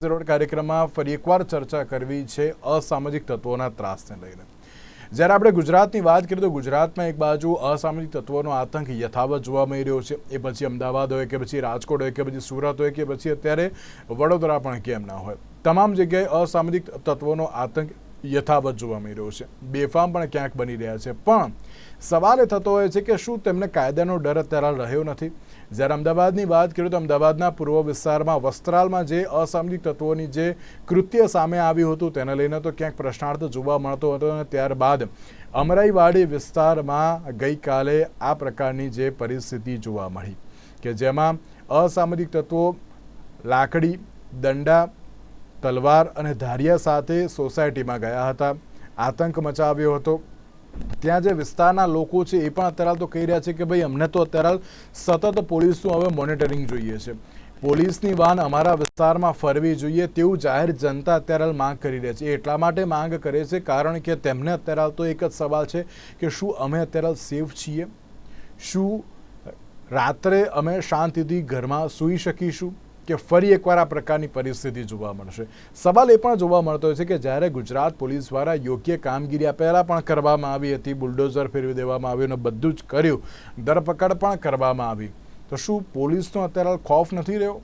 Road કાર્યક્રમમાં ફરી એકવાર ચર્ચા કરવી છે અસામાજિક તત્વોના ત્રાસને લઈને। જ્યારે આપણે ગુજરાતની વાત કરીએ તો ગુજરાતમાં એક બાજુ અસામાજિક તત્વોનો આતંક યથાવત જોવા મળી રહ્યો છે। એ પછી અમદાવાદ હોય કે પછી રાજકોટ હોય કે પછી સુરત હોય કે પછી અત્યારે વડોદરા પણ કેમ ના હોય, તમામ જગ્યાએ અસામાજિક તત્વોનો આતંક યથાવત જોવા મળી રહ્યો છે। બેફામ પણ ક્યાંક બની રહ્યા છે, પણ સવાલ એ થતો હોય છે કે શું તેમને કાયદાનો ડર અત્યારે રહ્યો નથી? જ્યારે અમદાવાદની વાત કરીએ તો અમદાવાદના પૂર્વ વિસ્તારમાં વસ્ત્રાલમાં જે અસામાજિક તત્વોની જે કૃત્ય સામે આવ્યું હતું તેને લઈને તો ક્યાંક પ્રશ્નાર્થ જોવા મળતો હતો, અને ત્યારબાદ અમરાઈવાડી વિસ્તારમાં ગઈકાલે આ પ્રકારની જે પરિસ્થિતિ જોવા મળી કે જેમાં અસામાજિક તત્વો લાકડી, દંડા, તલવાર અને ધારિયા સાથે સોસાયટીમાં ગયા હતા, આતંક મચાવ્યો હતો। ત્યાં જે વિસ્તારના લોકો છે એ પણ અત્યારે તો કહી રહ્યા છે કે ભાઈ અમને તો અત્યારે સતત પોલીસનું હવે મોનિટરિંગ જોઈએ છે, પોલીસની વાન અમારા વિસ્તારમાં ફરવી જોઈએ તેવું જાહેર જનતા અત્યારે માંગ કરી રહી છે। એટલા માટે માંગ કરે છે કારણ કે તેમને અત્યારે તો એક જ સવાલ છે કે શું અમે અત્યારે સેફ છીએ? શું રાત્રે અમે શાંતિથી ઘરમાં સૂઈ શકીશું કે ફરી એકવાર આ પ્રકારની પરિસ્થિતિ જોવા મળશે? સવાલ એ પણ જોવા મળતો હોય છે કે જ્યારે ગુજરાત પોલીસ દ્વારા યોગ્ય કામગીરી પહેલાં પણ કરવામાં આવી હતી, બુલડોઝર ફેરવી દેવામાં આવ્યું અને બધું જ કર્યું, ધરપકડ પણ કરવામાં આવી, તો શું પોલીસનો અત્યારે ખોફ નથી રહ્યો?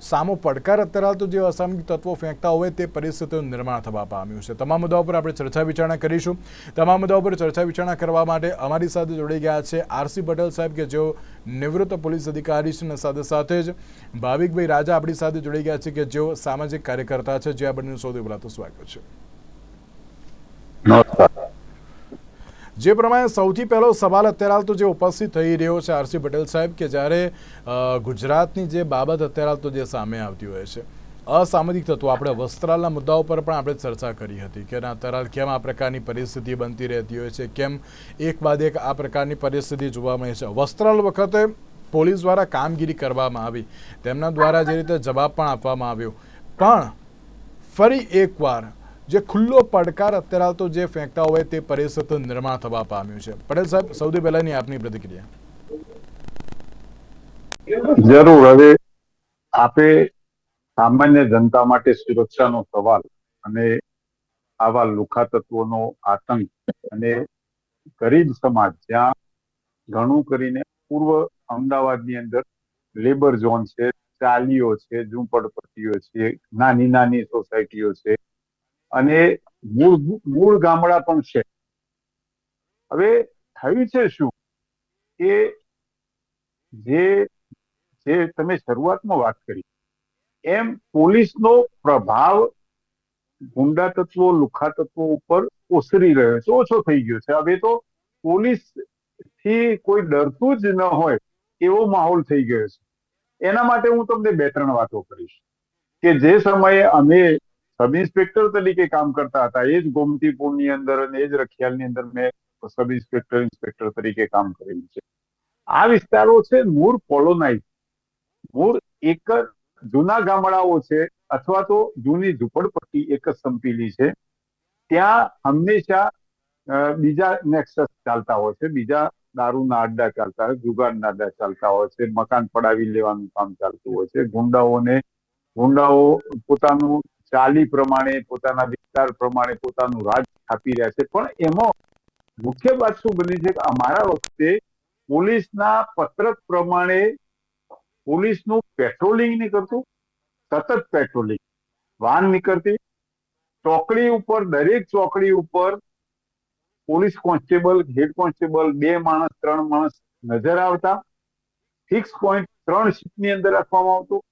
સામો પડકાર અત્યારે તો જે અસામાજિક તત્વો ફેંકતા હોય તે પરિસ્થિતિનું નિર્માણ થવા પામ્યું છે। તમામ મુદ્દાઓ પર આપણે ચર્ચા વિચારણા કરીશું। તમામ મુદ્દાઓ પર ચર્ચા વિચારણા કરવા માટે અમારી સાથે જોડાઈ ગયા છે આરસી પટેલ સાહેબ કે જેઓ નિવૃત્ત પોલીસ અધિકારી છે, અને સાથે સાથે જ ભાવિકભાઈ રાજા આપણી સાથે જોડાઈ ગયા છે કે જેઓ સામાજિક કાર્યકર્તા છે। જે આ બંનેનું સૌથી પહેલા તો સ્વાગત છે। જે પ્રમાણે સૌથી પહેલો સવાલ અત્યારે તો જે ઉપસ્થિત થઈ રહ્યો છે આરસી પટેલ સાહેબ કે જ્યારે ગુજરાતની જે બાબત અત્યારે તો જે સામે આવતી હોય છે અસામાજિક તત્વો, આપણે વસ્ત્રાલના મુદ્દાઓ પર પણ આપણે ચર્ચા કરી હતી કે અત્યારે કેમ આ પ્રકારની પરિસ્થિતિ બનતી રહેતી હોય છે, કેમ એક બાદ એક આ પ્રકારની પરિસ્થિતિ જોવા મળે છે। વસ્ત્રાલ વખતે પોલીસ દ્વારા કામગીરી કરવામાં આવી, તેમના દ્વારા જે રીતે જવાબ પણ આપવામાં આવ્યો, પણ ફરી એકવાર જે ખુલ્લો પડકાર અત્યારે તો જે ફેંકતા હોય તે પરિસ્થિતિનું નિર્માણ થવા પામ્યું છે। પટેલ સાહેબ, સૌથી પહેલાની આપની પ્રતિક્રિયા। જરૂર। હવે આપે સામાન્ય જનતા માટે સુરક્ષાનો સવાલ અને આવા લુખા તત્વોનો આતંક અને ગરીબ સમાજ, જ્યાં ઘણું કરીને પૂર્વ અમદાવાદની અંદર લેબર ઝોન છે, ચાલીઓ છે, ઝૂંપડપટ્ટીઓ છે, નાની નાની સોસાયટીઓ છે અને મૂળ ગામડા પણ છે। હવે થયું છે શું કે જે તમે શરૂઆતમાં વાત કરી એમ પોલીસનો પ્રભાવ ગુંડા તત્વો, લુખા તત્વો ઉપર ઓસરી રહ્યો છે, ઓછો થઈ ગયો છે। હવે તો પોલીસ થી કોઈ ડરતું જ ન હોય એવો માહોલ થઈ ગયો છે। એના માટે હું તમને 2-3 વાતો કરીશ કે જે સમયે અમે સબ ઇન્સ્પેક્ટર તરીકે કામ કરતા હતા, એ જ ગોમતીપુરની અંદર અને એ જ રખિયાલની અંદર મેં સબ ઇન્સ્પેક્ટર તરીકે કામ કરેલું છે। આ વિસ્તારો છે મૂળ કોલોનાઇઝ, મૂળ એક જ જૂના ગામડાઓ છે અથવા તો જૂની ઝૂંપડપટ્ટી એક જ સંપીલી છે। ત્યાં હંમેશા બીજા નેક્સસ ચાલતા હોય છે, બીજા દારૂના અડ્ડા ચાલતા હોય, જુગારના અડ્ડા ચાલતા હોય છે, મકાન પડાવી લેવાનું કામ ચાલતું હોય છે। ગુંડાઓ પોતાનું ચાલી પ્રમાણે, પોતાના વિસ્તાર પ્રમાણે પોતાનું રાજ સ્થાપી રહ્યા છે। પણ એમાં મુખ્ય વાત શું બની છે કે અમારા વખતે પોલીસના પત્રક પ્રમાણે પોલીસનું પેટ્રોલિંગ નહીં કરતું, સતત પેટ્રોલિંગ, વાન નીકળતી, ચોકડી ઉપર, દરેક ચોકડી ઉપર પોલીસ કોન્સ્ટેબલ, હેડ કોન્સ્ટેબલ, 2 માણસ 3 માણસ નજર આવતા, ફિક્સ પોઈન્ટ 3 શિફ્ટની અંદર રાખવામાં આવતો।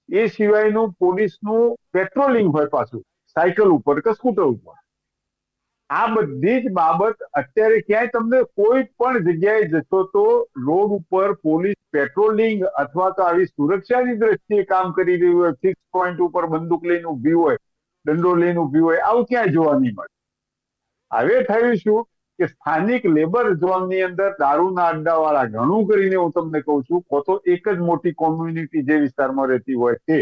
એ સિવાયનું પોલીસનું પેટ્રોલિંગ હોય પાછું સાયકલ ઉપર કે સ્કૂટર ઉપર। આ બધી જ બાબત અત્યારે ક્યાંય તમને કોઈ પણ જગ્યાએ જશો તો રોડ ઉપર પોલીસ પેટ્રોલિંગ અથવા તો આવી સુરક્ષાની દ્રષ્ટિએ કામ કરી રહ્યું હોય, ફિક્સ પોઈન્ટ ઉપર બંદૂક લઈને ઊભી હોય, દંડો લઈને ઊભી હોય, આવું ક્યાંય જોવા નહીં મળે। હવે થયું શું કે સ્થાનિક લેબર ઝોનની અંદર દારૂના અડ્ડાવાળા, ઘણું કરીને હું તમને કહું છું, તો એક જ મોટી કોમ્યુનિટી જે વિસ્તારમાં રહેતી હોય તે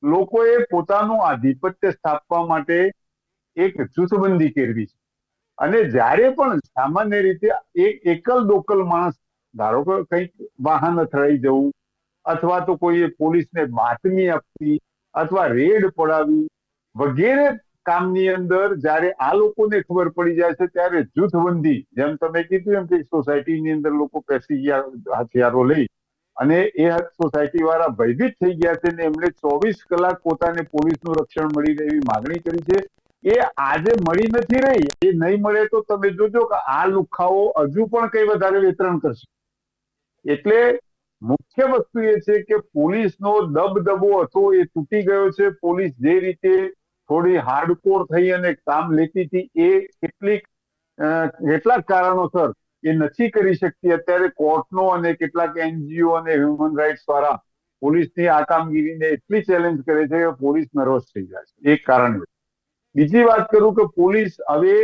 લોકોએ પોતાનું આધિપત્ય સ્થાપવા માટે એક જૂથબંધી કેળવી છે। અને જ્યારે પણ સામાન્ય રીતે એક એકલ દોકલ માણસ, ધારો કે કંઈક વાહન અથડાઈ જવું અથવા તો કોઈએ પોલીસને બાતમી આપવી અથવા રેડ પડાવી વગેરે કામની અંદર જ્યારે આ લોકોને ખબર પડી જાય છે ત્યારે જૂથબંધી, જેમ તમે કીધું એમ કે સોસાયટીની અંદર લોકો પેસી ગયા હથિયારો લઈ અને એ સોસાયટી વાળા ભયભીત થઈ ગયા છે ને એમણે 24 કલાક પોતાને પોલીસનું રક્ષણ મળી રહે એવી માગણી કરી છે. એ આજે મળી નથી રહી. એ નહીં મળે તો તમે જોજો કે આ લુખાઓ હજુ પણ કઈ વધારે વિતરણ કરશે. એટલે મુખ્ય વસ્તુ એ છે કે પોલીસનો દબદબો હતો એ તૂટી ગયો છે. પોલીસ જે રીતે થોડી હાર્ડકોર થઈ અને કામ લેતી હતી એ કેટલાક કારણોસર એ નથી કરી શકતી. અત્યારે કોર્ટનો અને કેટલાક NGO અને હ્યુમન રાઇટ્સ વાળા પોલીસની આ કામગીરીને એટલી ચેલેન્જ કરે છે કે પોલીસ નર્વસ થઈ જાય છે. એક કારણ. બીજી વાત કરું કે પોલીસ હવે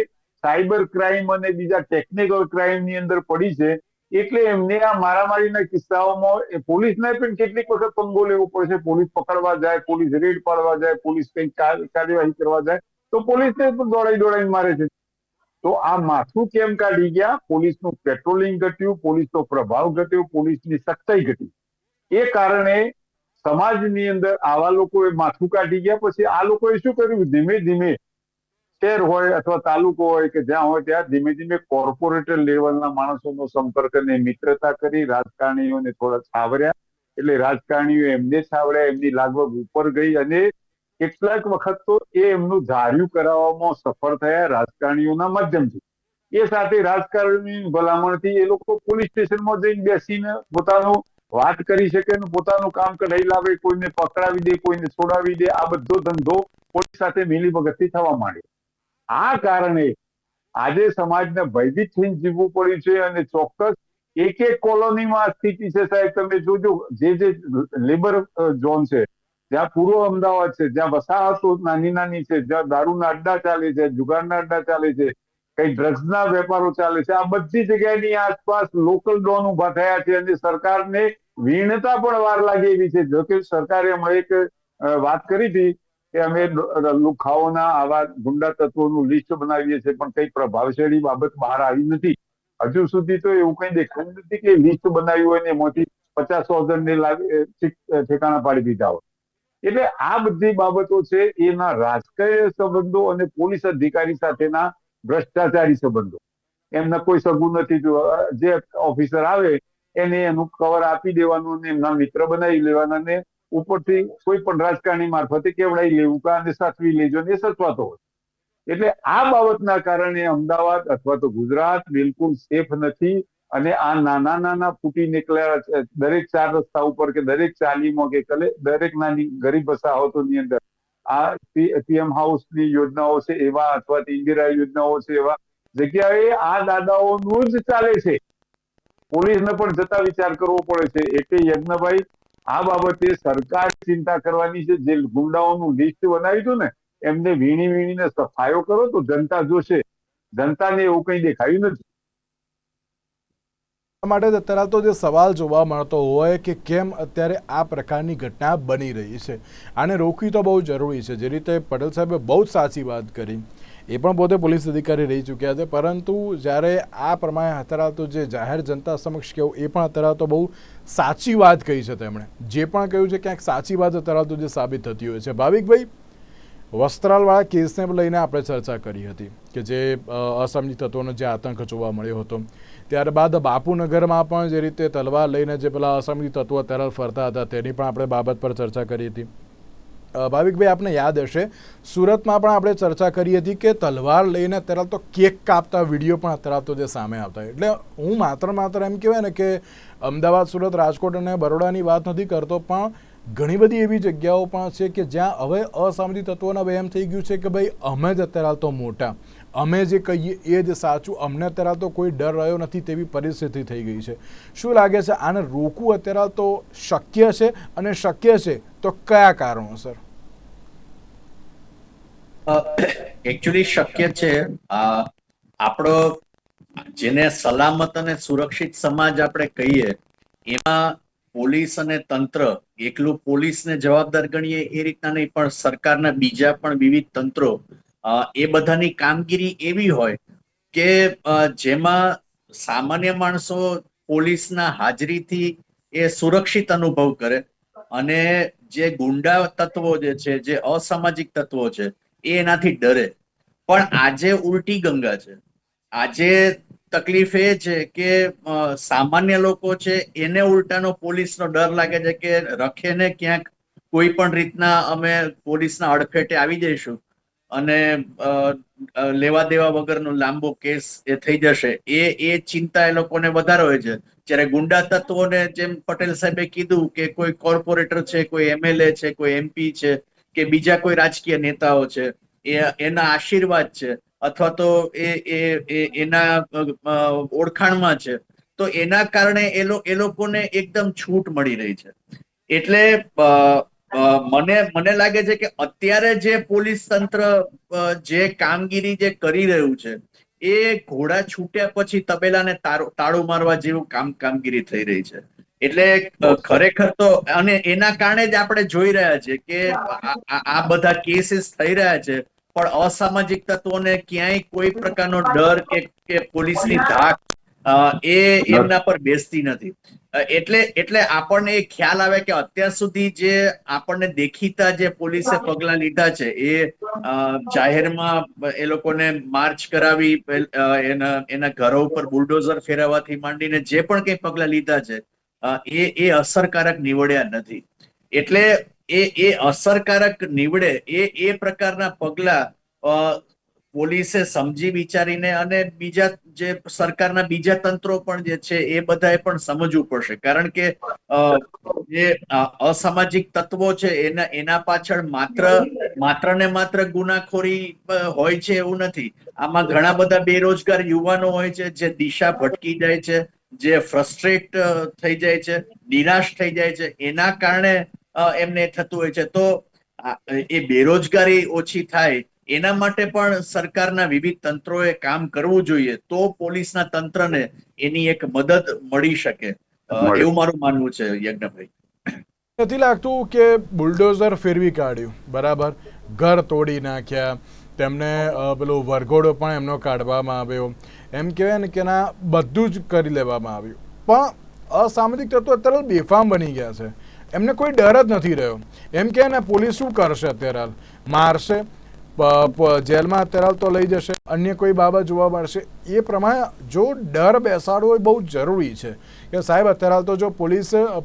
સાયબર ક્રાઇમ અને બીજા ટેકનિકલ ક્રાઇમની અંદર પડી છે. એટલે એમને આ મારામારીના કિસ્સાઓમાં પોલીસને પણ કેટલીક વખત પંગો લેવો પડે છે. પોલીસ પકડવા જાય, પોલીસ રેડ પાડવા જાય, પોલીસ કંઈક કાર્યવાહી કરવા જાય તો પોલીસને પણ દોડાઈને મારે છે. તો આ માથું કેમ કાઢી ગયા? પોલીસનું પેટ્રોલિંગ ઘટ્યું, પોલીસનો પ્રભાવ ઘટ્યો, પોલીસની સખ્તાઈ ઘટી. એ કારણે સમાજની અંદર આવા લોકોએ માથું કાઢી ગયા. પછી આ લોકોએ શું કર્યું? ધીમે ધીમે શહેર હોય અથવા તાલુકો હોય કે જ્યાં હોય ત્યાં ધીમે ધીમે કોર્પોરેટ લેવલના માણસોનો સંપર્ક અને મિત્રતા કરી રાજકારણીઓને થોડા છાવર્યા. એટલે રાજકારણીઓ એમને છાવર્યા, એમની લાગવગ ઉપર ગઈ અને કેટલાક વખત તો એ એમનું ધાર્યું કરાવવામાં સફળ થયા રાજકારણીઓના માધ્યમથી. એ સાથે રાજકારણી ભલામણથી એ લોકો પોલીસ સ્ટેશનમાં જઈને બેસીને પોતાનું વાત કરી શકે અને પોતાનું કામ કઢાઈ લાવે. કોઈને પકડાવી દે, કોઈને છોડાવી દે. આ બધો ધંધો પોલીસ સાથે મિલીભગતથી થવા માંડ્યો. આ કારણે આજે સમાજને ભયભીત થઈને જીવવું પડ્યું છે. અને ચોક્કસ એક કોલોનીમાં આ સ્થિતિ છે સાહેબ. તમે જોજો, જે લેબર ઝોન છે, જ્યાં પૂર્વ અમદાવાદ છે, જ્યાં વસાહતો નાની નાની છે, જ્યાં દારૂના અડ્ડા ચાલે છે, જુગારના અડ્ડા ચાલે છે, કઈ ડ્રગ્સના વેપારો ચાલે છે, આ બધી જગ્યાની આસપાસ લોકલ ડોન ઉભા થયા છે. અને સરકારને વીણતા પણ વાર લાગે એવી છે. જોકે સરકારે હમણાં એક વાત કરી હતી કે અમે લુખાઓના આવા ગુંડા તત્વોનું લિસ્ટ બનાવીએ છીએ, પણ કઈ પ્રભાવશાળી બાબત બહાર આવી નથી. હજુ સુધી તો એવું કઈ દેખાયું નથી કે લિસ્ટ બનાવ્યું હોય ને એમાંથી 50,000 ને ઠેકાણા પાડી દીધા હોય. એટલે આ બધી બાબતો છે એના રાજકીય સંબંધો અને પોલીસ અધિકારી સાથેના ભ્રષ્ટાચારી સંબંધો. એમના કોઈ સગું નથી. જે ઓફિસર આવે એને એનું કવર આપી દેવાનું અને એમના મિત્ર બનાવી લેવાના ને ઉપરથી કોઈ પણ રાજકારણી મારફતે કેવડાવી લેવું કે આને સાચવી લેજો ને એ સચવાતો હોય. એટલે આ બાબતના કારણે અમદાવાદ અથવા તો ગુજરાત બિલકુલ સેફ નથી. અને આ નાના નાના ફૂટી નીકળ્યા દરેક 4 રસ્તા ઉપર કે દરેક ચાલીમાં કે દરેક નાની ગરીબ વસાહતોની અંદર આ PM હાઉસની યોજનાઓ છે એવા, અથવા ઇન્દિરા યોજનાઓ છે એવા જગ્યાએ આ દાદાઓનું જ ચાલે છે. પોલીસને પણ જતા વિચાર કરવો પડે છે. એટલે યજ્ઞભાઈ, આ બાબતે સરકાર ચિંતા કરવાની છે. જે ગુંડાઓનું લિસ્ટ બનાવ્યું હતું ને એમને વીણીને સફાયો કરો તો જનતા જોશે. જનતાને એવું કઈ દેખાયું નથી. માટે અત્યારે તો જે સવાલ જોવા મળતો હોય કે કેમ અત્યારે આ પ્રકારની ઘટના બની રહી છે, આને રોકવી તો બહુ જરૂરી છે. જે રીતે પટેલ સાહેબે બહુ જ સાચી વાત કરી, એ પણ પોતે પોલીસ અધિકારી રહી ચૂક્યા છે, પરંતુ જ્યારે આ પ્રમાણે અત્યારે તો જે જાહેર જનતા સમક્ષ કહેવું એ પણ અત્યારે તો બહુ સાચી વાત કહી છે. તેમણે જે પણ કહ્યું છે ક્યાંક સાચી વાત અત્યારે તો જે સાબિત થતી હોય છે. ભાવિકભાઈ, વસ્ત્રાલવાળા કેસને લઈને આપણે ચર્ચા કરી હતી કે જે અસામાજિક તત્વોનો જે આતંક જોવા મળ્યો હતો. ત્યારબાદ બાપુનગરમાં પણ જે રીતે તલવાર લઈને જે પેલા અસામાજિક તત્વો અત્યારે ફરતા હતા તેની પણ આપણે બાબત પર ચર્ચા કરી હતી. ભાવિકભાઈ, આપને યાદ હશે સુરતમાં પણ આપણે ચર્ચા કરી હતી કે તલવાર લઈને અત્યારે તો કેક કાપતા વિડીયો પણ અત્યારે તો જે સામે આવતા. એટલે હું માત્ર એમ કહેવાય ને કે અમદાવાદ, સુરત, રાજકોટ અને બરોડાની વાત નથી કરતો, પણ ઘણી બધી એવી જગ્યાઓ પણ છે કે જ્યાં હવે અસામાજિક તત્વોના હવે એમ થઈ ગયું છે કે ભાઈ અમે જ અત્યારે તો મોટા, અમે જે કહીએ એ જ સાચું, અમને અત્યારે તો કોઈ ડર રહ્યો નથી તેવી પરિસ્થિતિ થઈ ગઈ છે. શું લાગે છે આને રોકવું અત્યારે તો શક્ય છે? અને શક્ય છે તો કયા કારણોસર? એકચ્યુઅલી શક્ય છે. આપણો જેને સલામત અને સુરક્ષિત સમાજ આપણે કહીએ એમાં પોલીસ અને તંત્ર એકલું પોલીસને જવાબદાર ગણીએ એ રીતના નહીં, પણ સરકારના બીજા પણ વિવિધ તંત્રો એ બધાની કામગીરી એવી હોય કે જેમાં સામાન્ય માણસો પોલીસના હાજરીથી એ સુરક્ષિત અનુભવ કરે અને જે ગુંડા તત્વો જે છે, જે અસામાજિક તત્વો છે, એ એનાથી ડરે. પણ આજે ઉલટી ગંગા છે. આજે તકલીફ એ છે કે સામાન્ય લોકો છે એને ઉલટાનો પોલીસનો ડર લાગે છે કે રખે ને ક્યાંક કોઈ પણ રીતના અમે પોલીસના અડફેટે આવી જઈશું અને લેવા દેવા વગરનો લાંબો કેસ એ થઈ જશે, એ ચિંતા એ લોકોને વધારે હોય છે. જ્યારે ગુંડા તત્વોને, જેમ પટેલ સાહેબે કીધું કે કોઈ કોર્પોરેટર છે, કોઈ એમએલએ છે, કોઈ એમપી છે કે બીજા કોઈ રાજકીય નેતાઓ છે, એના આશીર્વાદ છે અથવા તો એના ઓળખાણમાં છે, તો એના કારણે એ લોકોને એકદમ છૂટ મળી રહી છે. એટલે મને લાગે છે કે અત્યારે જે પોલીસ તંત્ર જે કામગીરી જે કરી રહ્યું છે, એ ઘોડા છૂટ્યા પછી તબેલાને તાળું મારવા જેવું કામગીરી થઈ રહી છે. એટલે ખરેખર તો, અને એના કારણે જ આપણે જોઈ રહ્યા છે કે આ બધા કેસીસ થઈ રહ્યા છે, પણ અસામાજિક તત્વોને ક્યાંય કોઈ પ્રકારનો ડર કે પોલીસની ધાક એમના પર બેસતી નથી. એટલે આપણને એ ખ્યાલ આવે કે અત્યાર સુધી જે આપણને દેખીતા જે પોલીસે પગલા લીધા છે, એ જાહેરમાં એ લોકોને માર્ચ કરાવી, એના ઘરો ઉપર બુલડોઝર ફેરવવાથી માંડીને જે પણ કઈ પગલા લીધા છે, એ અસરકારક નીવડ્યા નથી. એટલે એ અસરકારક નીવડે એ પ્રકારના પગલા પોલીસે સમજી વિચારીને, અને બીજા જે સરકારના બીજા તંત્રો પણ જે છે એ બધાએ પણ સમજવું પડશે. કારણ કે જે અસામાજિક તત્વો છે એના પાછળ માત્ર ને માત્ર ગુનાખોરી હોય છે એવું નથી. આમાં ઘણા બધા બેરોજગાર યુવાનો હોય છે, જે દિશા ભટકી જાય છે, જે ફ્રસ્ટ્રેટ થઈ જાય છે, નિરાશ થઈ જાય છે, એના કારણે એમને થતું હોય છે. તો એ બેરોજગારી ઓછી થાય એના માટે પણ સરકારના વિવિધ તંત્રોએ કામ કરવું જોઈએ, તો પોલીસના તંત્રને એની એક મદદ મળી શકે, એવું મારું માનવું છે. યજ્ઞભાઈ, નથી લાગતું કે બુલડોઝર ફેરવી કાઢ્યું, બરાબર, ઘર તોડી નાખ્યા, તેમને પેલો વરઘોડો પણ એમનો કાઢવામાં આવ્યો, એમ કહેવાય ને કે ના બધું જ કરી લેવામાં આવ્યું, પણ અસામાજિક તત્વો અત્યારે બેફામ બની ગયા છે. એમને કોઈ ડર જ નથી રહ્યો. એમ કહે ને, પોલીસ શું કરશે અત્યારે? હાલ મારશે, જેલમાં અત્યારે હાલ તો લઈ જશે, અન્ય કોઈ બાબત જોવા મળશે. એ પ્રમાણે જો ડર બેસાડવો એ બહુ જરૂરી છે કે સાહેબ અત્યારે હાલ તો જો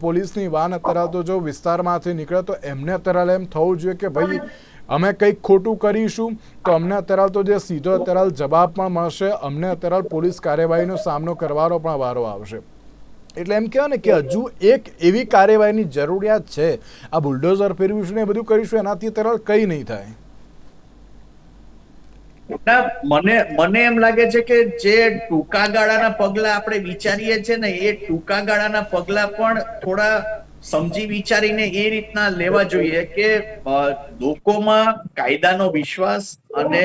પોલીસની વાન અત્યારે હાલ તો જો વિસ્તારમાંથી નીકળે તો એમને અત્યારે હાલ એમ થવું જોઈએ કે ભાઈ અમે કંઈક ખોટું કરીશું તો અમને અત્યારે હાલ તો જે સીધો અત્યારે હાલ જવાબ પણ મળશે, અમને અત્યારે હાલ પોલીસ કાર્યવાહીનો સામનો કરવાનો પણ વારો આવશે. એટલે એમ કહેવાય ને કે હજુ એક એવી કાર્યવાહીની જરૂરિયાત છે. આ બુલડોઝર ફેરવીશું ને એ બધું કરીશું, એનાથી તરલ કંઈ નહીં થાય. મને એમ લાગે છે કે જે ટૂંકા ગાળાના પગલા આપણે વિચારીએ છીએ ને, એ ટૂંકા ગાળાના પગલા પણ થોડા સમજી વિચારીને એ રીતના લેવા જોઈએ કે લોકોમાં કાયદાનો વિશ્વાસ અને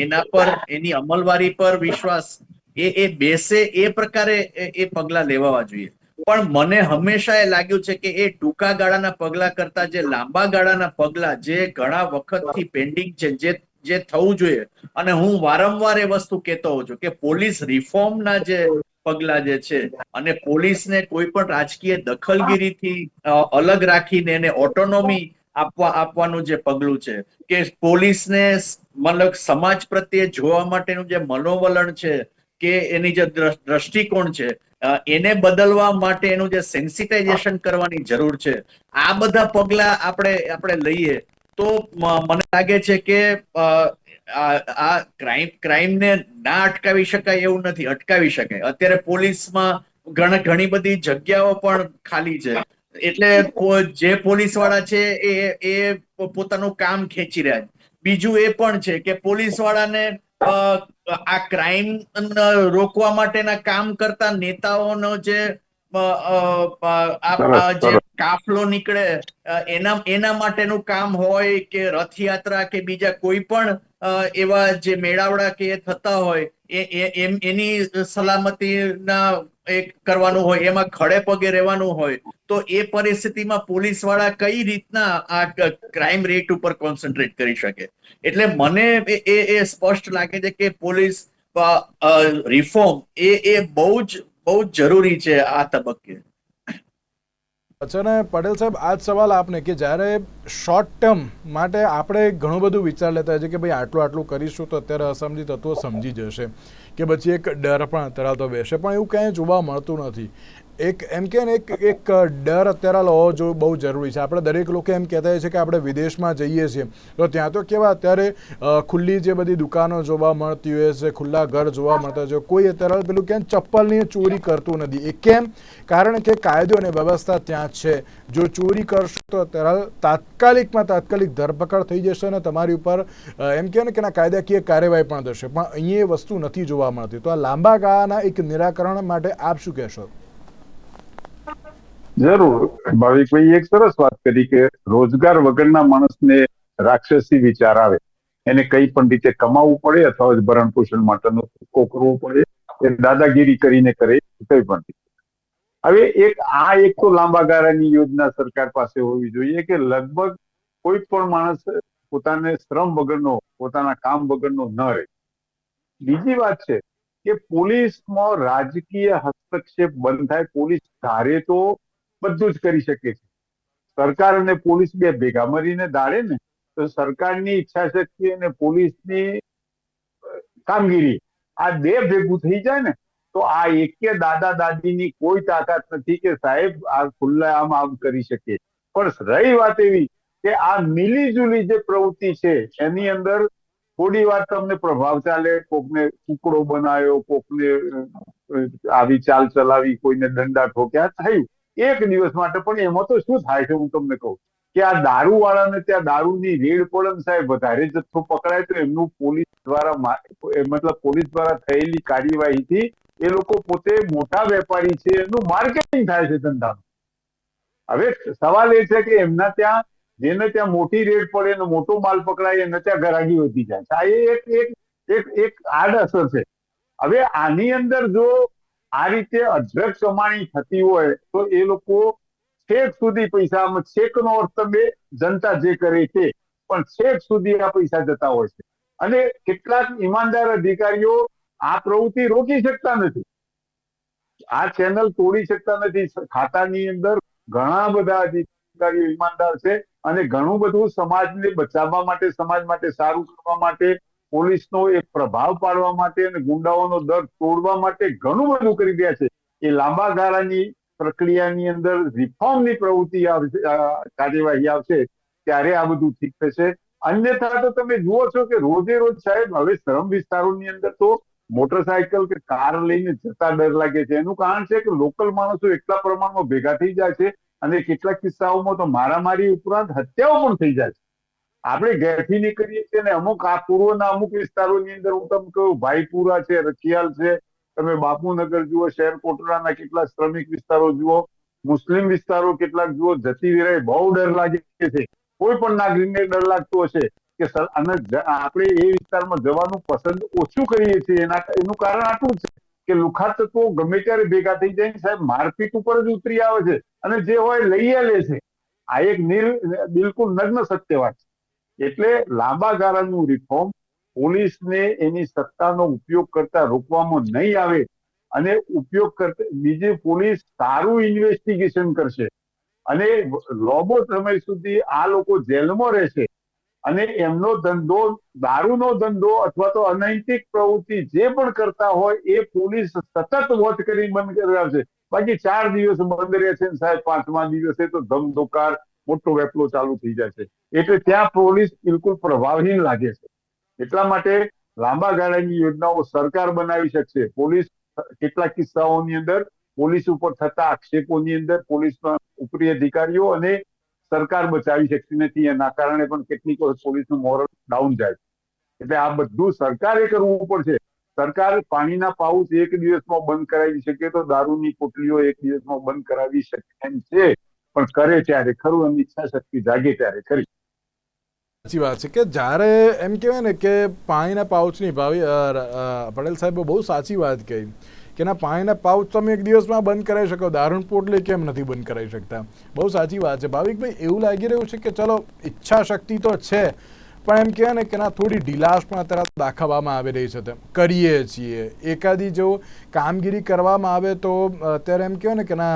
એના પર, એની અમલવારી પર વિશ્વાસ એ બેસે, એ પ્રકારે એ પગલા લેવા જોઈએ. પણ મને હંમેશા એ લાગ્યું છે કે એ ટૂંકા ગાળાના પગલા કરતા જે લાંબા ગાળાના પગલા, જે ઘણા વખતથી પેન્ડિંગ છે, જે થવું જોઈએ, અને હું વારંવાર એ વસ્તુ કહેતો હોઉં છું કે પોલીસ રિફોર્મના જે પગલા જે છે, અને પોલીસને કોઈ પણ રાજકીય દખલગીરીથી અલગ રાખીને એને ઓટોનોમી આપવાનું જે પગલું છે, કે પોલીસને મતલબ સમાજ પ્રત્યે જોવા માટેનું જે મનોવલણ છે, કે એની જે દ્રષ્ટિકોણ છે, એને બદલવા માટે એનું જે સેન્સિટાઇઝેશન કરવાની જરૂર છે, આ બધા પગલા આપણે લઈએ તો મને લાગે છે કે આ ક્રાઇમને ના અટકાવી શકાય એવું નથી, અટકાવી શકાય. અત્યારે પોલીસમાં ઘણી બધી જગ્યાઓ પણ ખાલી છે, એટલે જે પોલીસ વાળા છે એ પોતાનું કામ ખેંચી રહ્યા છે. બીજું એ પણ છે કે પોલીસ વાળાને આ ક્રાઇમ રોકવા માટેના કામ કરતા નેતાઓનો જે કાફલો નીકળે એના માટેનું કામ હોય, કે રથયાત્રા કે બીજા કોઈ પણ એવા જે મેળાવડા કે થતા હોય, એની સલામતીના કરવાનું હોય, એમાં ખડે પગે રહેવાનું હોય, તો એ પરિસ્થિતિમાં પોલીસ વાળા કઈ રીતના આ ક્રાઇમ રેટ ઉપર કોન્સન્ટ્રેટ કરી શકે. એટલે મને એ સ્પષ્ટ લાગે છે કે પોલીસ રિફોર્મ એ બહુ જ જરૂરી છે આ તબક્કે. અચ્છા, ને પટેલ સાહેબ આ જ સવાલ આપને કે જ્યારે શોર્ટ ટર્મ માટે આપણે ઘણું બધું વિચાર લેતા હોય છે કે ભાઈ આટલું કરીશું તો અત્યારે અસમજી તત્વો સમજી જશે કે પછી એક ડર પણ ધરાવતો બેસે, પણ એવું ક્યાંય જોવા મળતું નથી. એક એમ કે ને એક ડર અત્યારે હોવો જો બહુ જરૂરી છે. આપણે દરેક લોકો એમ કહેતા હોય છે કે આપણે વિદેશમાં જઈએ છીએ તો ત્યાં તો કેવા અત્યારે ખુલ્લી જે બધી દુકાનો જોવા મળતી હોય છે, ખુલ્લા ઘર જોવા મળતા હોય છે, કોઈ અત્યારે પેલું ક્યાંય ચપ્પલની ચોરી કરતું નથી. એ કેમ? કારણ કે કાયદો અને વ્યવસ્થા ત્યાં છે. જો ચોરી કરશો તો અત્યારે તાત્કાલિક ધરપકડ થઈ જશે અને તમારી ઉપર એમ કહે ને કે કાયદાકીય કાર્યવાહી પણ થશે. પણ અહીંયા એ વસ્તુ નથી જોવા મળતી. તો આ લાંબા ગાળાના એક નિરાકરણ માટે આપ શું કહેશો? જરૂર, ભાવિકભાઈ એક સરસ વાત કરી કે રોજગાર વગરના માણસને રાક્ષસી વિચાર આવે, એને કઈ પણ રીતે કમાવવું પડે અથવા ભરણ પોષણ માટેનો ટૂંકો કરવો પડે, એ દાદાગીરી કરીને કરે કઈ પણ. હવે એક તો લાંબા ગાળાની યોજના સરકાર પાસે હોવી જોઈએ કે લગભગ કોઈ પણ માણસ પોતાને શ્રમ વગરનો, પોતાના કામ વગરનો ન રહે. બીજી વાત છે કે પોલીસમાં રાજકીય હસ્તક્ષેપ બંધ થાય. પોલીસ ધારે તો બધું જ કરી શકે છે. સરકાર અને પોલીસ બે ભેગા મળીને ધારે ને તો સરકારની ઈચ્છા શક્તિ અને પોલીસની કામગીરી આ બે ભેગું થઈ જાય ને તો આ એકે દાદા દાદીની કોઈ તાકાત નથી કે સાહેબ આ ખુલ્લા આમ કરી શકે. પણ રહી વાત એવી કે આ મિલીજુલી જે પ્રવૃત્તિ છે એની અંદર થોડી વાર તમને પ્રભાવ ચાલે, કોકને ટુકડો બનાવ્યો, કોકને આવી ચાલ ચલાવી, કોઈને દંડા ઠોક્યા, થયું એક દિવસ માટે. પણ એમાં તો શું થાય છે હું તમને કહું કે આ દારૂ વાળાને ત્યાં દારૂની રેડ પડે સાહેબ, વધારે જથ્થો પકડાય તો એમનું પોલીસ દ્વારા થયેલી કાર્યવાહીથી એ લોકો પોતે મોટા વેપારી છે, એનું માર્કેટિંગ થાય છે ધંધાનું. હવે સવાલ એ છે કે એમના ત્યાં જેને ત્યાં મોટી રેડ પડે ને મોટો માલ પકડાય એને ત્યાં ગરાગી વધી જાય. આ એક આડઅસર છે. હવે આની અંદર જો આ રીતે અઢળક કમાણી થતી હોય તો એ લોકો છેક સુધી પૈસા, છેકનો અર્થ બે જનતા જે કરે છે, પણ છેક સુધી આ પૈસા જતા હોય છે. અને કેટલાક ઈમાનદાર અધિકારીઓ આ પ્રવૃત્તિ રોકી શકતા નથી, આ ચેનલ તોડી શકતા નથી. ખાતાની અંદર ઘણા બધા અધિકારીઓ ઈમાનદાર છે અને ઘણું બધું સમાજને બચાવવા માટે, સમાજ માટે સારું કરવા માટે, પોલીસનો એક પ્રભાવ પાડવા માટે અને ગુંડાઓનો દર તોડવા માટે ઘણું બધું કરી રહ્યા છે. એ લાંબા ગાળાની પ્રક્રિયાની અંદર રિફોર્મની પ્રવૃત્તિ કાર્યવાહી આવશે ત્યારે આ બધું ઠીક થશે. અન્યથા તો તમે જુઓ છો કે રોજે રોજ સાહેબ હવે શ્રમ વિસ્તારોની અંદર તો મોટરસાયકલ કે કાર લઈને જતા ડર લાગે છે. એનું કારણ છે કે લોકલ માણસો એટલા પ્રમાણમાં ભેગા થઈ જાય છે અને કેટલાક કિસ્સાઓમાં તો મારામારી ઉપરાંત હત્યાઓ પણ થઈ જાય છે. આપણે ઘેરથી નીકળીએ છીએ ને અમુક આ પૂર્વના અમુક વિસ્તારોની અંદર હું તમને કહું, ભાઈપુરા છે, રખિયાલ છે, તમે બાપુનગર જુઓ, શહેર કોટડાના કેટલાક શ્રમિક વિસ્તારો જુઓ, મુસ્લિમ વિસ્તારો કેટલાક જુઓ, જતી વેરાય બહુ ડર લાગે છે. કોઈ પણ નાગરિકને ડર લાગતો હશે કે અને આપણે એ વિસ્તારમાં જવાનું પસંદ ઓછું કરીએ છીએ. એનું કારણ આટલું છે કે લુખ્ખા તત્વો ગમે ત્યારે ભેગા થઈ જાય સાહેબ, મારપીટ ઉપર જ ઉતરી આવે છે અને જે હોય લઈ લે છે. આ એક બિલકુલ નગ્ન સત્ય વાત છે. એટલે લાંબા ગાળાનું રિફોર્મ પોલીસને એની સત્તાનો ઉપયોગ કરતા રોકવામાં નહીં આવે અને ઉપયોગ કરતા બીજી પોલીસ સારું ઇન્વેસ્ટિગેશન કરશે અને લાંબો સમય સુધી આ લોકો જેલમાં રહેશે અને એમનો ધંધો, દારૂનો ધંધો અથવા તો અનૈતિક પ્રવૃત્તિ જે પણ કરતા હોય એ પોલીસ સતત વોચ કરી બંધ કરાવશે. બાકી 4 દિવસ બંધ રહે છે સાહેબ, 5મા દિવસે તો ધમધોકાર મોટો વેપલો ચાલુ થઈ જાય છે. એટલે ત્યાં પોલીસ બિલકુલ પ્રભાવહીન લાગે છે. એટલા માટે લાંબા ગાળાની યોજનાઓ સરકાર બનાવી શકશે. પોલીસ કેટલાક કિસ્સાઓની અંદર પોલીસ ઉપર થતા આક્ષેપોની અંદર પોલીસના ઉપરી અધિકારીઓ અને સરકાર બચાવી શકતી નથી. એના કારણે પણ કેટલીક પોલીસનું મોરલ ડાઉન જાય છે. એટલે આ બધું સરકારે કરવું પડશે. સરકાર પાણીના પાઉચ એક દિવસમાં બંધ કરાવી શકે તો દારૂની પોટલીઓ એક દિવસમાં બંધ કરાવી શકે એમ છે, પણ કરે ત્યારે ખરું, એમની ઈચ્છા શક્તિ જાગે ત્યારે ખરી. સાચી વાત છે કે જ્યારે એમ કહેવાય ને કે પાણીના પાઉચની પટેલ સાહેબે બહુ સાચી વાત કહી કે ના પાણીના પાઉચ તમે એક દિવસમાં બંધ કરાવી શકો, દારૂની પોટલી કેમ નથી બંધ કરાવી શકતા? બહુ સાચી વાત છે. ભાવિકભાઈ એવું લાગી રહ્યું છે કે ચલો ઈચ્છા શક્તિ તો છે પણ એમ કહેવાય ને કે ના થોડી ઢીલાશ પણ અત્યારે દાખવવામાં આવી રહી છે. તેમ કરીએ છીએ એકાદી જો કામગીરી કરવામાં આવે તો અત્યારે એમ કહેવાય ને કે ના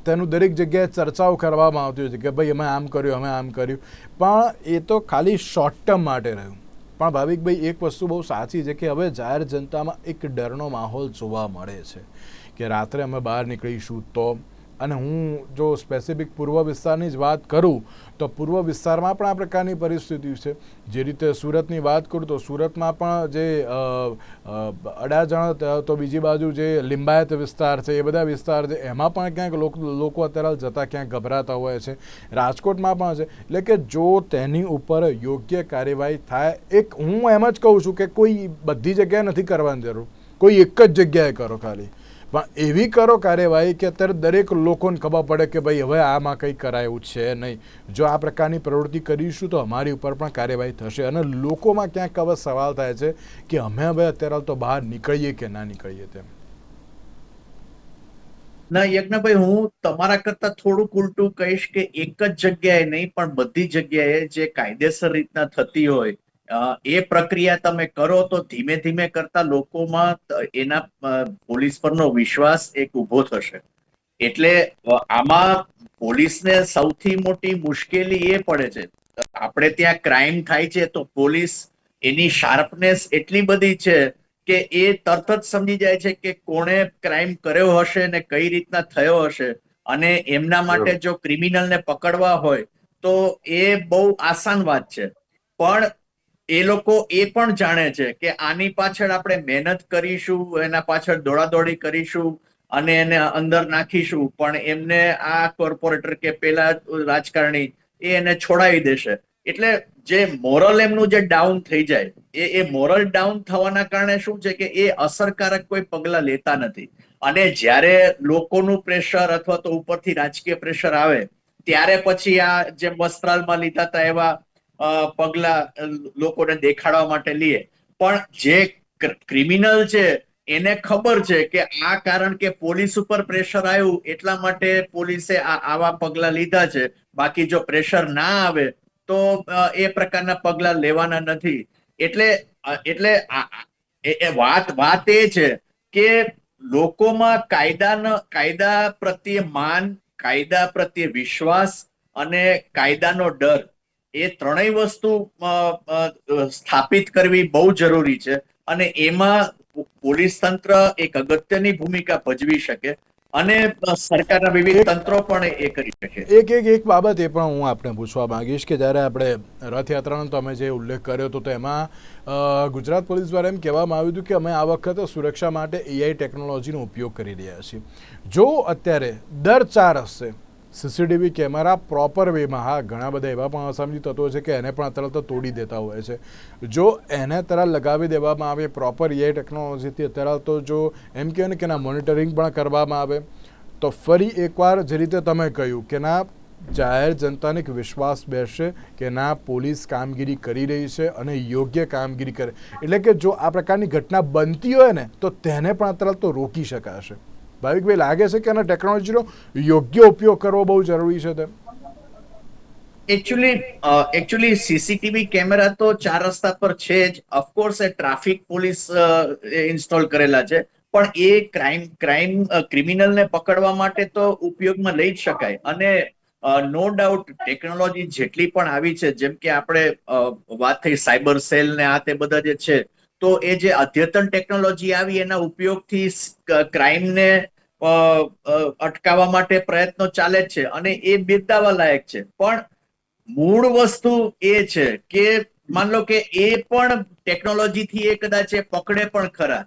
તેનું દરેક જગ્યાએ ચર્ચાઓ કરવામાં આવતી હોય છે કે ભાઈ અમે આમ કર્યું, અમે આમ કર્યું, પણ એ તો ખાલી શોર્ટ ટર્મ માટે રહ્યું. પણ ભાવિકભાઈ, એક વસ્તુ બહુ સાચી છે કે હવે જાહેર જનતામાં એક ડરનો માહોલ જોવા મળે છે કે રાત્રે અમે બહાર નીકળીશું તો, અને હું જો સ્પેસિફિક પૂર્વ વિસ્તારની જ વાત કરું તો પૂર્વ વિસ્તારમાં પણ આ પ્રકારની પરિસ્થિતિ છે. જે રીતે સુરતની વાત કરું તો સુરતમાં પણ જે અડાજણ તો બીજી બાજુ જે લિંબાયત વિસ્તાર છે, એ બધા વિસ્તાર છે, એમાં પણ ક્યાંક લોકો અત્યારે જતા ક્યાંક ગભરાતા હોય છે. રાજકોટમાં પણ છે. એટલે કે જો તેની ઉપર યોગ્ય કાર્યવાહી થાય, હું એમ જ કહું છું કે કોઈ બધી જગ્યાએ નથી કરવાની જરૂર, કોઈ એક જ જગ્યાએ કરો ખાલી, પણ એવી કરો કાર્યવાહી કે અત્યારે દરેક લોકોને ખબર પડે કે ભાઈ હવે આમાં કંઈ કરાય એવું છે નહીં. જો આ પ્રકારની પ્રવૃત્તિ કરીશું તો અમારી ઉપર પણ કાર્યવાહી થશે. અને લોકોમાં ક્યાંક હવે સવાલ થાય છે કે અમે હવે અત્યારે તો બહાર નીકળીએ કે ના નીકળીએ તેમ. ના યજ્ઞભાઈ, હું તમારા કરતા થોડુંક ઉલટું કહીશ કે એક જ જગ્યાએ નહીં પણ બધી જગ્યાએ જે કાયદેસર રીતના થતી હોય એ પ્રક્રિયા તમે કરો તો ધીમે ધીમે કરતા લોકોમાં એના પોલીસ પરનો વિશ્વાસ એક ઉભો થશે. એટલે આમાં પોલીસને સૌથી મોટી મુશ્કેલી એ પડે છે, આપણે ત્યાં ક્રાઇમ થાય છે તો પોલીસ એની શાર્પનેસ એટલી બધી છે કે એ તરત જ સમજી જાય છે કે કોણે ક્રાઇમ કર્યો હશે ને કઈ રીતના થયો હશે, અને એમના માટે જો ક્રિમિનલને પકડવા હોય તો એ બહુ આસાન વાત છે. પણ એ લોકો એ પણ જાણે છે કે આની પાછળ આપણે મહેનત કરીશું, એના પાછળ દોડાદોડી કરીશું અને એને અંદર નાખીશું, પણ એમને આ કોર્પોરેટર કે પેલા રાજકારણી એને છોડાવી દેશે. એટલે જે મોરલ એમનું જે ડાઉન થઈ જાય, એ મોરલ ડાઉન થવાના કારણે શું છે કે એ અસરકારક કોઈ પગલા લેતા નથી. અને જ્યારે લોકોનું પ્રેશર અથવા તો ઉપરથી રાજકીય પ્રેશર આવે ત્યારે પછી આ જે વસ્ત્રાલમાં લીધા હતા એવા પગલા લોકોને દેખાડવા માટે લઈએ. પણ જે ક્રિમિનલ છે એને ખબર છે કે આ કારણ કે પોલીસ ઉપર પ્રેશર આવ્યું એટલા માટે પોલીસે આવા પગલા લીધા છે, બાકી જો પ્રેશર ના આવે તો એ પ્રકારના પગલા લેવાના નથી. એટલે વાત એ છે કે લોકોમાં કાયદા પ્રત્યે માન, કાયદા પ્રત્યે વિશ્વાસ અને કાયદાનો ડર, એ ત્રણેય વસ્તુ સ્થાપિત કરવી બહુ જરૂરી છે. અને એમાં પોલીસ તંત્ર એક અગત્યની ભૂમિકા ભજવી શકે અને સરકારના વિવિધ તંત્રો પણ એ કરી શકે. એક બાબત એ પણ હું આપને પૂછવા માંગીશ કે જ્યારે આપણે રથયાત્રાનો તમે જે ઉલ્લેખ કર્યો હતો તો એમાં ગુજરાત પોલીસ દ્વારા એમ કહેવામાં આવ્યું હતું કે અમે આ વખતે સુરક્ષા માટે AI ટેકનોલોજીનો ઉપયોગ કરી રહ્યા છીએ. જો અત્યારે દર 4 હશે CCTV કેમેરા પ્રોપર વેમાં, હા ઘણા બધા એવા પણ અસામાજિક તત્વો છે કે એને પણ તરત તોડી દેતા હોય છે, જો એને તરત લગાવી દેવામાં આવે પ્રોપર AI ટેકનોલોજીથી અત્યારે તો જો એમ કહે ને કે ના મોનિટરિંગ પણ કરવામાં આવે તો ફરી એકવાર જે રીતે તમે કહ્યું કે ના જાહેર જનતાને એક વિશ્વાસ બેસશે કે ના પોલીસ કામગીરી કરી રહી છે અને યોગ્ય કામગીરી કરે. એટલે કે જો આ પ્રકારની ઘટના બનતી હોય ને તો તેને પણ અત્યારે તો રોકી શકાશે. ભાવિકભાઈ, લાગે છે કે આના ટેકનોલોજીનો યોગ્ય ઉપયોગ કરવો બહુ જરૂરી છે તેમ? એકચ્યુઅલી CCTV કેમેરા તો 4 રસ્તા પર છે જ. ઓફકોર્સ એ ટ્રાફિક પોલીસ ઇન્સ્ટોલ કરેલા છે, પણ એ ક્રિમિનલને પકડવા માટે તો ઉપયોગમાં લઈ જ શકાય. અને નો ડાઉટ ટેકનોલોજી જેટલી પણ આવી છે, જેમ કે આપણે વાત થઈ સાયબર સેલ ને આ તે બધા જે છે, તો એ જે અદ્યતન ટેકનોલોજી આવી એના ઉપયોગથી ક્રાઇમને અટકાવવા માટે પ્રયત્નો ચાલે જ છે અને એ બિરદાવવા લાયક છે. પણ મૂળ વસ્તુ એ છે કે માન લો કે એ પણ ટેકનોલોજીથી એ કદાચ પકડે પણ ખરા,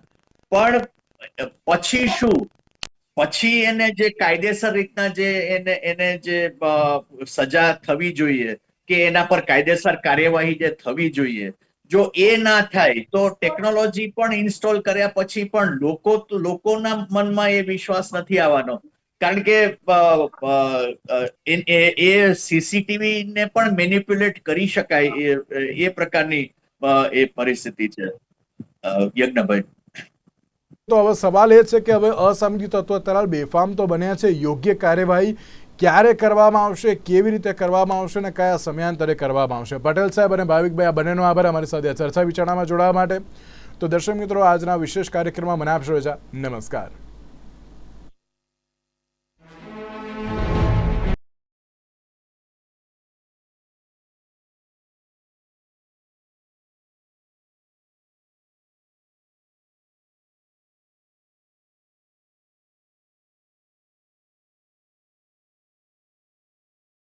પણ પછી શું? પછી એને જે કાયદેસર રીતના જે એને જે સજા થવી જોઈએ કે એના પર કાયદેસર કાર્યવાહી જે થવી જોઈએ, જો એ ના થાય તો ટેકનોલોજી પણ ઇન્સ્ટોલ કર્યા પછી પણ લોકોના મનમાં એ વિશ્વાસ નથી આવવાનો. કારણ કે એ CCTV ને પણ મેનિપ્યુલેટ કરી શકાય એ પ્રકારની એ પરિસ્થિતિ છે. યજ્ઞભાઈ, તો હવે સવાલ એ છે કે હવે અસામાજિક તત્વો અત્યારે બેફામ તો બન્યા છે, યોગ્ય કાર્યવાહી ક્યારે કરવામાં આવશે, કેવી રીતે કરવામાં આવશે અને કયા સમયાંતરે કરવામાં આવશે? પટેલ સાહેબ અને ભાવિકભાઈ, આ બંનેનો આભાર અમારી સાથે ચર્ચા વિચારણામાં જોડાવા માટે. તો દર્શક મિત્રો, આજના વિશેષ કાર્યક્રમમાં મને આપશો રજા. નમસ્કાર.